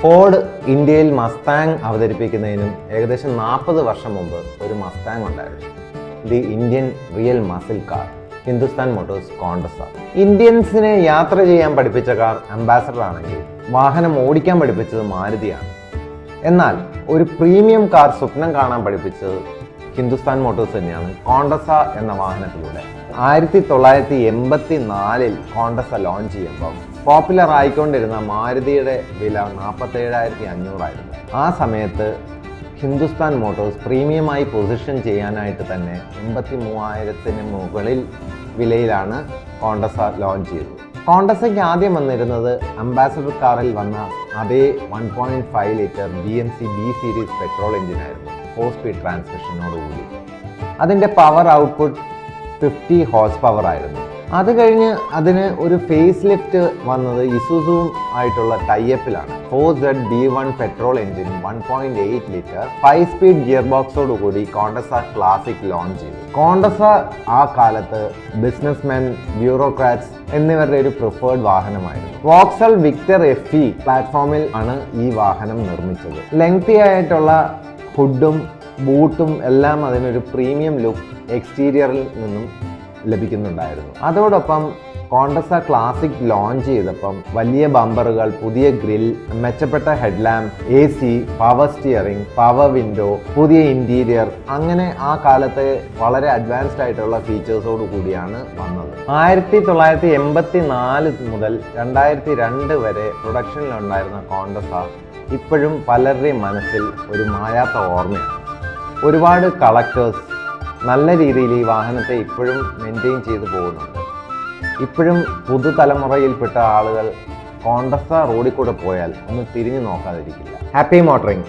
Ford ഇന്ത്യയിൽ Mustang അവതരിപ്പിക്കുന്നതിനും ഏകദേശം 40 വർഷം മുമ്പ് ഒരു മസ്താങ് ഉണ്ടായിരുന്നു. The Indian real muscle car, Hindustan Motors Contessa. ഇന്ത്യൻസിനെ യാത്ര ചെയ്യാൻ പഠിപ്പിച്ച കാർ അംബാസഡർ ആണെങ്കിൽ വാഹനം ഓടിക്കാൻ പഠിപ്പിച്ചത് മാരുതിയാണ്. എന്നാൽ ഒരു പ്രീമിയം കാർ സ്വപ്നം കാണാൻ പഠിപ്പിച്ചത് ഹിന്ദുസ്ഥാൻ മോട്ടോഴ്സ് തന്നെയാണ് കോണ്ടസ എന്ന വാഹനത്തിലൂടെ. 1984 കോണ്ടസ ലോഞ്ച് ചെയ്യുമ്പോൾ പോപ്പുലർ ആയിക്കൊണ്ടിരുന്ന മാരുതിയുടെ വില 47,500 ആയിരുന്നു. ആ സമയത്ത് ഹിന്ദുസ്ഥാൻ മോട്ടോഴ്സ് പ്രീമിയമായി പൊസിഷൻ ചെയ്യാനായിട്ട് തന്നെ 83,000 മുകളിൽ വിലയിലാണ് കോണ്ടസ ലോഞ്ച് ചെയ്തത്. കോണ്ടസയ്ക്ക് ആദ്യം വന്നിരുന്നത് അംബാസഡർ കാറിൽ വന്ന അതേ 1.5 litre BMC B series petrol എഞ്ചിനായിരുന്നു, 4 സ്പീഡ് ട്രാൻസ്മിഷനോടുകൂടി. അതിൻ്റെ പവർ ഔട്ട്പുട്ട് 50 ഹോഴ്സ് പവർ ആയിരുന്നു. അത് കഴിഞ്ഞ് അതിന് ഒരു ഫേസ് ലിഫ്റ്റ് വന്നത് ഇസുസുവും ആയിട്ടുള്ള ടൈപ്പിലാണ്. 4ZD1 petrol engine 1.8 litre 5 speed gear ബോക്സോടുകൂടി കോണ്ടസ ക്ലാസിക് ലോഞ്ച് ചെയ്തു. കോണ്ടസ ആ കാലത്ത് ബിസിനസ്മെൻ, ബ്യൂറോക്രാറ്റ്സ് എന്നിവരുടെ ഒരു പ്രിഫേർഡ് വാഹനമായിരുന്നു. വോക്സൽ വിക്ടർ FE പ്ലാറ്റ്ഫോമിൽ ആണ് ഈ വാഹനം നിർമ്മിച്ചത്. ലെങ്തി ആയിട്ടുള്ള ഹുഡും ബൂട്ടും എല്ലാം അതിനൊരു പ്രീമിയം ലുക്ക് എക്സ്റ്റീരിയറിൽ നിന്നും ലഭിക്കുന്നുണ്ടായിരുന്നു. അതോടൊപ്പം കോണ്ടസ ക്ലാസിക് ലോഞ്ച് ചെയ്തപ്പം വലിയ ബമ്പറുകൾ, പുതിയ ഗ്രിൽ, മെച്ചപ്പെട്ട headlamp, AC, power steering, power window, പുതിയ ഇന്റീരിയർ, അങ്ങനെ ആ കാലത്തെ വളരെ അഡ്വാൻസ്ഡ് ആയിട്ടുള്ള ഫീച്ചേഴ്സോട് കൂടിയാണ് വന്നത്. 1984 മുതൽ 2002 വരെ പ്രൊഡക്ഷനിലുണ്ടായിരുന്ന കോണ്ടസ ഇപ്പോഴും പലരുടെയും മനസ്സിൽ ഒരു മായാത്ത ഓർമ്മയാണ്. ഒരുപാട് കളക്ടേഴ്സ് നല്ല രീതിയിൽ ഈ വാഹനത്തെ ഇപ്പോഴും മെയിൻറ്റെയിൻ ചെയ്തു പോകുന്നുണ്ട്. ഇപ്പോഴും പുതുതലമുറയിൽപ്പെട്ട ആളുകൾ കോണ്ടസ റോഡിൽ കൂടെ പോയാൽ ഒന്ന് തിരിഞ്ഞു നോക്കാതിരിക്കില്ല. Happy motoring.